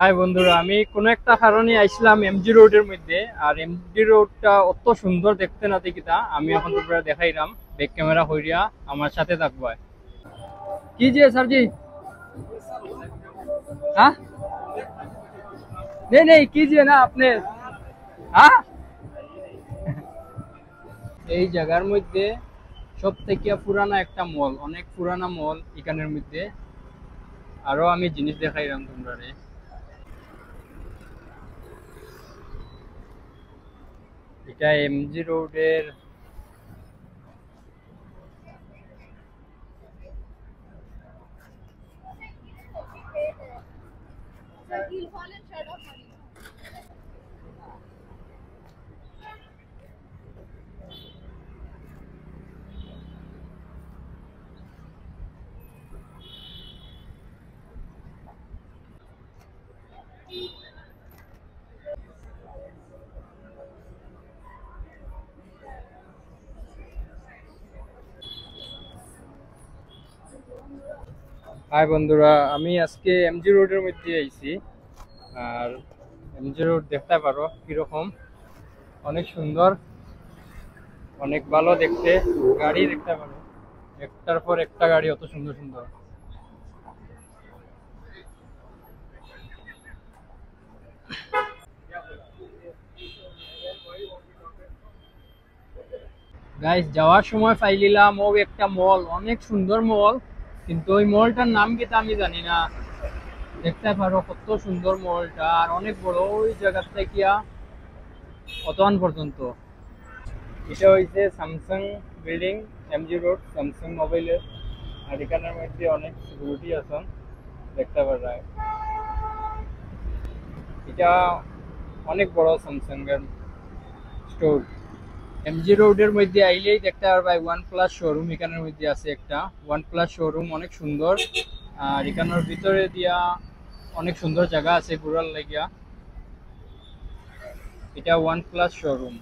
High বন্ধুরা, আমি কোনো একটা কারণে আইছিলাম এমজি রোডের মধ্যে। আর এমজি রোডটা অত সুন্দর দেখতে না দেখিতা আমি এখন তোমরা দেখাইলাম ব্যাক ক্যামেরা হইয়া আমার সাথে থাকবো। কি যে স্যারজি? হ্যাঁ, নেই নেই, কি যে না আপনি? হ্যাঁ, এই জায়গার মধ্যে সব থেকে পুরানা একটা মল, অনেক পুরানা মল এখানের মধ্যে। আরো আমি জিনিস দেখাইলাম তোমরা। এটা এমজি রোডের। হাই বন্ধুরা, আমি আজকে এমজি রোডের মধ্যে আইছি। আর এমজি রোড দেখতে পারো কিরকম, অনেক সুন্দর, অনেক ভালো দেখতে। গাড়ি দেখতে পারো, একটার পর একটা গাড়ি, অত সুন্দর সুন্দর। গাইস, যাওয়ার সময় পাইলিলাম ও একটা মল, অনেক সুন্দর মল, কিন্তু ওই মলটার নাম কি তা আমি জানি না। দেখতে পারো কত সুন্দর মলটা, আর অনেক বড়, ওই জায়গা থেকে অতন পর্যন্ত। এটা হইছে Samsung building, MG road Samsung মোবাইলের। আর এখানের মধ্যে অনেক সিকিউরিটি আছেন, দেখতে পারা। এটা অনেক বড় স্যামসাং এর স্টোর। এমজি রোডের মধ্যে আইলেই দেখতে পারবা ওয়ান প্লাস শোরুম এখানের মধ্যে আছে একটা। ওয়ান প্লাস শোরুম অনেক সুন্দর। আর এখানের ভিতরে দিয়া অনেক সুন্দর জায়গা আছে ঘুরার লাগিয়া। এটা ওয়ান প্লাস শোরুম।